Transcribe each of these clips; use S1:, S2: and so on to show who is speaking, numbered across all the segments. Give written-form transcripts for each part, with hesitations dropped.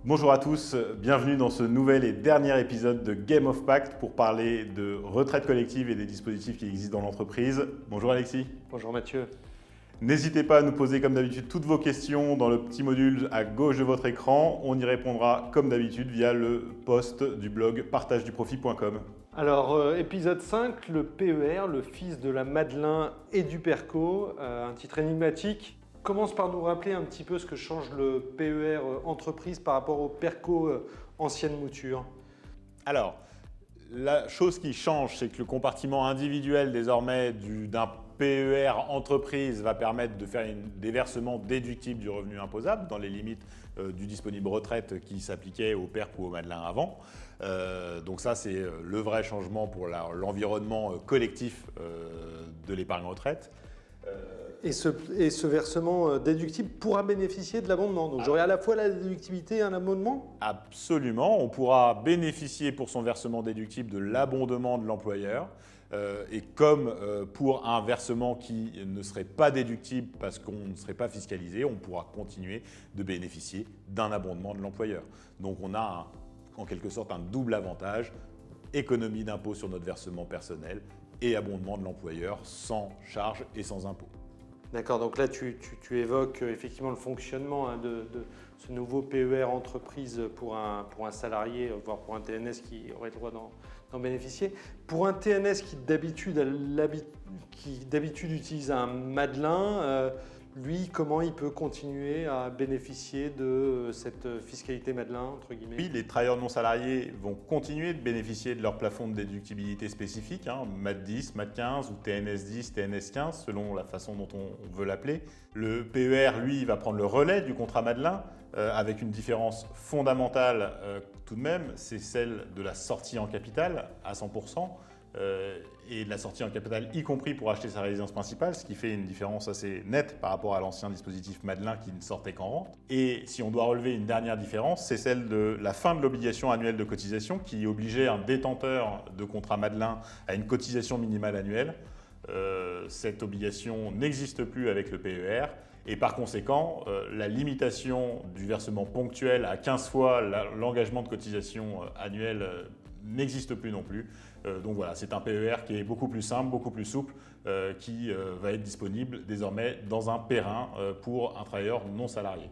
S1: Bonjour à tous, bienvenue dans ce nouvel et dernier épisode de Game of Pact pour parler de retraite collective et des dispositifs qui existent dans l'entreprise. Bonjour Alexis.
S2: Bonjour Mathieu.
S1: N'hésitez pas à nous poser comme d'habitude toutes vos questions dans le petit module à gauche de votre écran. On y répondra comme d'habitude via le post du blog partageduprofit.com.
S2: Alors, épisode 5, le PER, le fils de la Madelin et du Perco, un titre énigmatique. Commence par nous rappeler un petit peu ce que change le PER entreprise par rapport au Perco ancienne mouture.
S1: Alors, la chose qui change, c'est que le compartiment individuel désormais d'un PER entreprise va permettre de faire des versements déductibles du revenu imposable dans les limites du disponible retraite qui s'appliquait au PERC ou au Madelin avant. Donc ça, c'est le vrai changement pour l'environnement collectif de l'épargne retraite.
S2: Et ce versement déductible pourra bénéficier de l'abondement. Donc j'aurai à la fois la déductibilité et un abondement ?
S1: Absolument, on pourra bénéficier pour son versement déductible de l'abondement de l'employeur. Et comme pour un versement qui ne serait pas déductible parce qu'on ne serait pas fiscalisé, on pourra continuer de bénéficier d'un abondement de l'employeur. Donc on a en quelque sorte un double avantage, économie d'impôt sur notre versement personnel et abondement de l'employeur sans charge et sans impôt.
S2: D'accord, donc là tu évoques effectivement le fonctionnement de ce nouveau PER entreprise pour un salarié, voire pour un TNS qui aurait le droit d'en bénéficier. Pour un TNS qui d'habitude utilise un Madelin, lui, comment il peut continuer à bénéficier de cette fiscalité Madelin, entre guillemets ?
S1: Oui, les travailleurs non salariés vont continuer de bénéficier de leur plafond de déductibilité spécifique, MAD 10, MAD 15 ou TNS 10, TNS 15, selon la façon dont on veut l'appeler. Le PER, lui, va prendre le relais du contrat Madelin, avec une différence fondamentale tout de même, c'est celle de la sortie en capital à 100%. Et de la sortie en capital, y compris pour acheter sa résidence principale, ce qui fait une différence assez nette par rapport à l'ancien dispositif Madelin qui ne sortait qu'en rente. Et si on doit relever une dernière différence, c'est celle de la fin de l'obligation annuelle de cotisation qui obligeait un détenteur de contrat Madelin à une cotisation minimale annuelle. Cette obligation n'existe plus avec le PER et par conséquent, la limitation du versement ponctuel à 15 fois l'engagement de cotisation annuelle n'existe plus non plus. Donc voilà, c'est un PER qui est beaucoup plus simple, beaucoup plus souple, qui va être disponible désormais dans un périn pour un travailleur non salarié.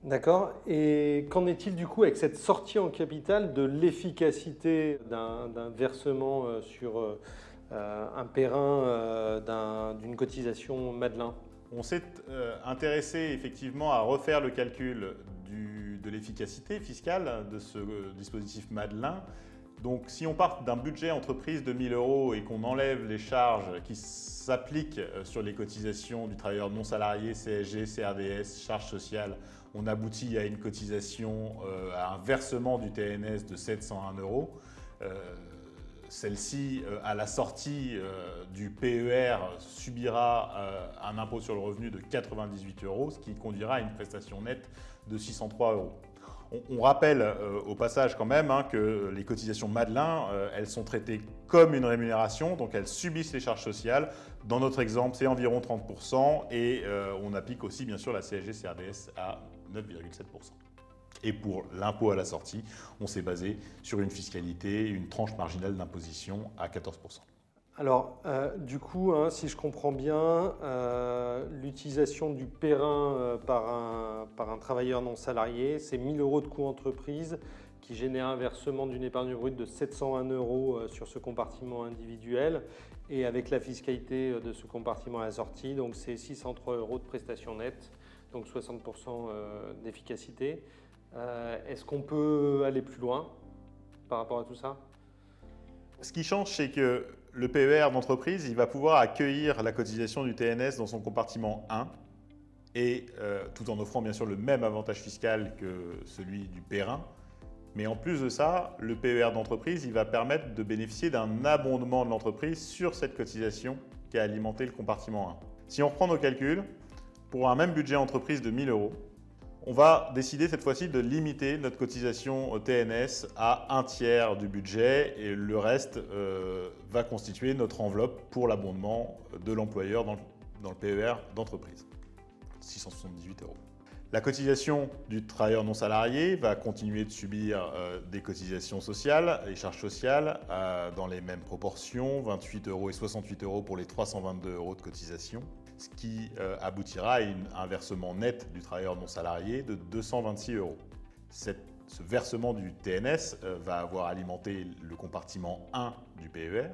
S2: D'accord. Et qu'en est-il du coup avec cette sortie en capital de l'efficacité d'un versement sur un périn d'une cotisation Madelin ?
S1: On s'est intéressé effectivement à refaire le calcul de l'efficacité fiscale de ce dispositif Madelin. Donc si on part d'un budget entreprise de 1 000 € et qu'on enlève les charges qui s'appliquent sur les cotisations du travailleur non salarié, CSG, CRDS, charges sociales, on aboutit à une cotisation, à un versement du TNS de 701 €. Celle-ci, à la sortie du PER, subira un impôt sur le revenu de 98 €, ce qui conduira à une prestation nette de 603 €. On rappelle au passage quand même que les cotisations Madelin, elles sont traitées comme une rémunération, donc elles subissent les charges sociales. Dans notre exemple, c'est environ 30% et on applique aussi bien sûr la CSG-CRDS à 9,7%. Et pour l'impôt à la sortie, on s'est basé sur une fiscalité, une tranche marginale d'imposition à 14%.
S2: Alors, du coup, si je comprends bien, l'utilisation du périn par un travailleur non salarié, c'est 1 000 € de coût entreprise qui génère un versement d'une épargne brute de 701 € sur ce compartiment individuel. Et avec la fiscalité de ce compartiment à la sortie, donc c'est 603 € de prestation nette, donc 60% d'efficacité. Est-ce qu'on peut aller plus loin par rapport à tout ça ?
S1: Ce qui change, c'est que le PER d'entreprise, il va pouvoir accueillir la cotisation du TNS dans son compartiment 1 et tout en offrant bien sûr le même avantage fiscal que celui du périn. Mais en plus de ça, le PER d'entreprise, il va permettre de bénéficier d'un abondement de l'entreprise sur cette cotisation qui a alimenté le compartiment 1. Si on reprend nos calculs, pour un même budget entreprise de 1 000 €, on va décider cette fois-ci de limiter notre cotisation au TNS à 1/3 du budget et le reste va constituer notre enveloppe pour l'abondement de l'employeur dans le PER d'entreprise, 678 €. La cotisation du travailleur non salarié va continuer de subir des cotisations sociales, des charges sociales dans les mêmes proportions, 28 € et 68 € pour les 322 € de cotisation, ce qui aboutira à un versement net du travailleur non salarié de 226 €. Ce versement du TNS va avoir alimenté le compartiment 1 du PER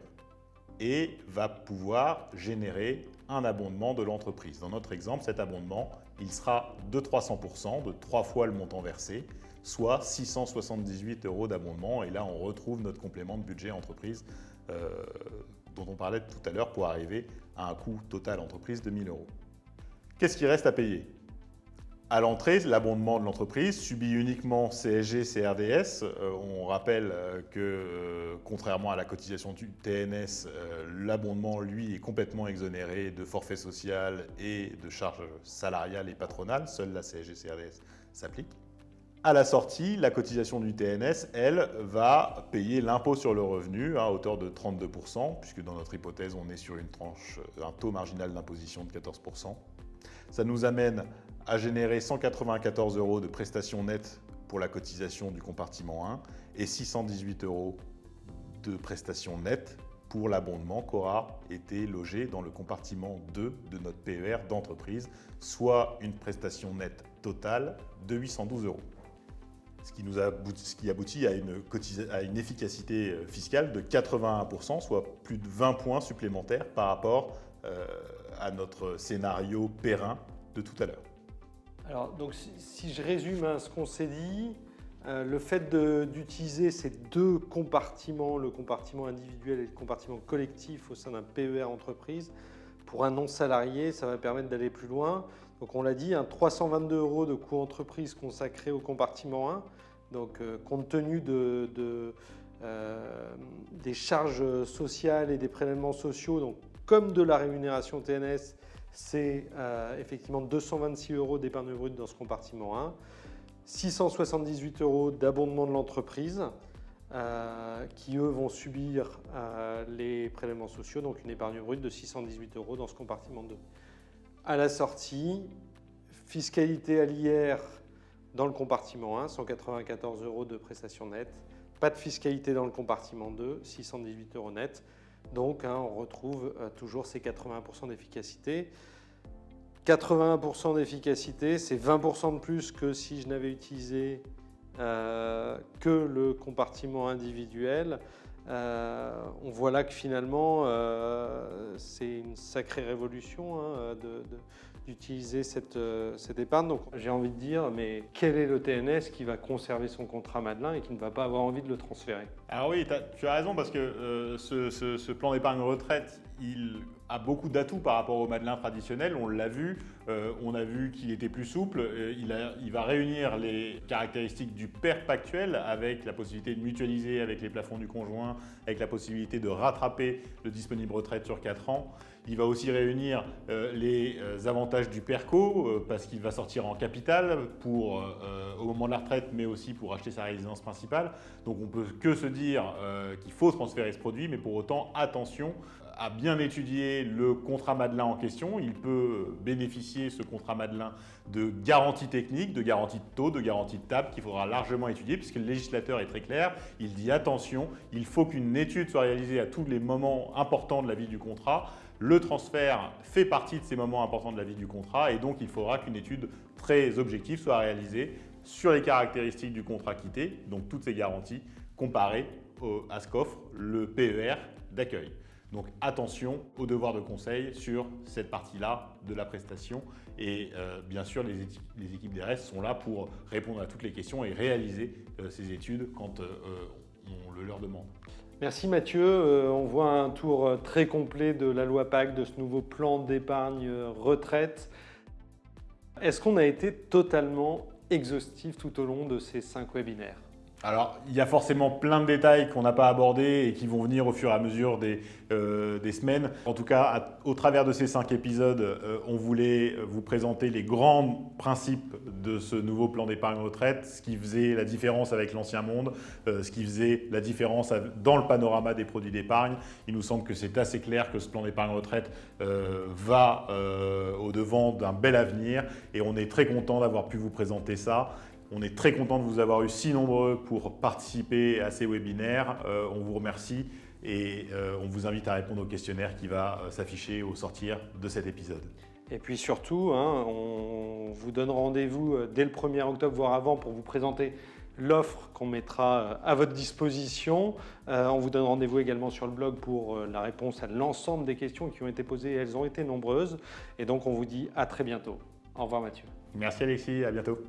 S1: et va pouvoir générer un abondement de l'entreprise. Dans notre exemple, cet abondement, il sera de 300%, de 3 fois le montant versé, soit 678 € d'abondement. Et là, on retrouve notre complément de budget entreprise dont on parlait tout à l'heure pour arriver à un coût total entreprise de 1 000 €. Qu'est-ce qui reste à payer ? À l'entrée, l'abondement de l'entreprise subit uniquement CSG, CRDS. On rappelle que, contrairement à la cotisation du TNS, l'abondement, lui, est complètement exonéré de forfait social et de charges salariales et patronales. Seule la CSG, CRDS s'applique. À la sortie, la cotisation du TNS, elle, va payer l'impôt sur le revenu à hauteur de 32%, puisque dans notre hypothèse, on est sur un taux marginal d'imposition de 14%. Ça nous amène à générer 194 € de prestations nettes pour la cotisation du compartiment 1 et 618 € de prestations nettes pour l'abondement qu'aura été logé dans le compartiment 2 de notre PER d'entreprise, soit une prestation nette totale de 812 €. Ce qui aboutit à une efficacité fiscale de 81%, soit plus de 20 points supplémentaires par rapport à notre scénario Perrin de tout à l'heure.
S2: Alors, donc, si je résume ce qu'on s'est dit, le fait d'utiliser ces deux compartiments, le compartiment individuel et le compartiment collectif au sein d'un PER entreprise, pour un non-salarié, ça va permettre d'aller plus loin. Donc, on l'a dit, 322 € de coût entreprise consacré au compartiment 1. Donc, compte tenu des charges sociales et des prélèvements sociaux, donc, comme de la rémunération TNS, c'est effectivement 226 € d'épargne brute dans ce compartiment 1, 678 € d'abondement de l'entreprise qui, eux, vont subir les prélèvements sociaux, donc une épargne brute de 618 € dans ce compartiment 2. À la sortie, fiscalité à l'IR dans le compartiment 1, 194 € de prestations nettes, pas de fiscalité dans le compartiment 2, 618 € net. Donc, on retrouve toujours ces 80% d'efficacité. 81% d'efficacité, c'est 20% de plus que si je n'avais utilisé que le compartiment individuel. On voit là que finalement, c'est une sacrée révolution d'utiliser cette épargne. Donc, j'ai envie de dire, mais quel est le TNS qui va conserver son contrat Madelin et qui ne va pas avoir envie de le transférer ?
S1: Alors oui, tu as raison parce que ce plan d'épargne retraite, il a beaucoup d'atouts par rapport au Madelin traditionnel, on l'a vu, on a vu qu'il était plus souple, il va réunir les caractéristiques du PERP actuel avec la possibilité de mutualiser avec les plafonds du conjoint, avec la possibilité de rattraper le disponible retraite sur 4 ans. Il va aussi réunir les avantages du PERCO parce qu'il va sortir en capital au moment de la retraite, mais aussi pour acheter sa résidence principale. Donc on ne peut que se dire qu'il faut transférer ce produit, mais pour autant, attention à bien étudier le contrat Madelin en question. Il peut bénéficier, ce contrat Madelin, de garanties techniques, de garanties de taux, de garanties de table qu'il faudra largement étudier puisque le législateur est très clair. Il dit attention, il faut qu'une étude soit réalisée à tous les moments importants de la vie du contrat. Le transfert fait partie de ces moments importants de la vie du contrat et donc il faudra qu'une étude très objective soit réalisée sur les caractéristiques du contrat quitté, donc toutes ces garanties comparées à ce qu'offre le PER d'accueil. Donc attention au devoir de conseil sur cette partie-là de la prestation et bien sûr les équipes d'RS sont là pour répondre à toutes les questions et réaliser ces études quand on le leur demande.
S2: Merci Mathieu, on voit un tour très complet de la loi PACTE, de ce nouveau plan d'épargne retraite. Est-ce qu'on a été totalement exhaustif tout au long de ces 5 webinaires ?
S1: Alors, il y a forcément plein de détails qu'on n'a pas abordés et qui vont venir au fur et à mesure des semaines. En tout cas, au travers de ces 5 épisodes, on voulait vous présenter les grands principes de ce nouveau plan d'épargne retraite, ce qui faisait la différence avec l'ancien monde, ce qui faisait la différence dans le panorama des produits d'épargne. Il nous semble que c'est assez clair que ce plan d'épargne retraite va au-devant d'un bel avenir et on est très content d'avoir pu vous présenter ça. On est très content de vous avoir eu si nombreux pour participer à ces webinaires. On vous remercie et on vous invite à répondre au questionnaire qui va s'afficher au sortir de cet épisode.
S2: Et puis surtout, on vous donne rendez-vous dès le 1er octobre, voire avant, pour vous présenter l'offre qu'on mettra à votre disposition. On vous donne rendez-vous également sur le blog pour la réponse à l'ensemble des questions qui ont été posées. Elles ont été nombreuses. Et donc, on vous dit à très bientôt. Au revoir Mathieu.
S1: Merci Alexis, à bientôt.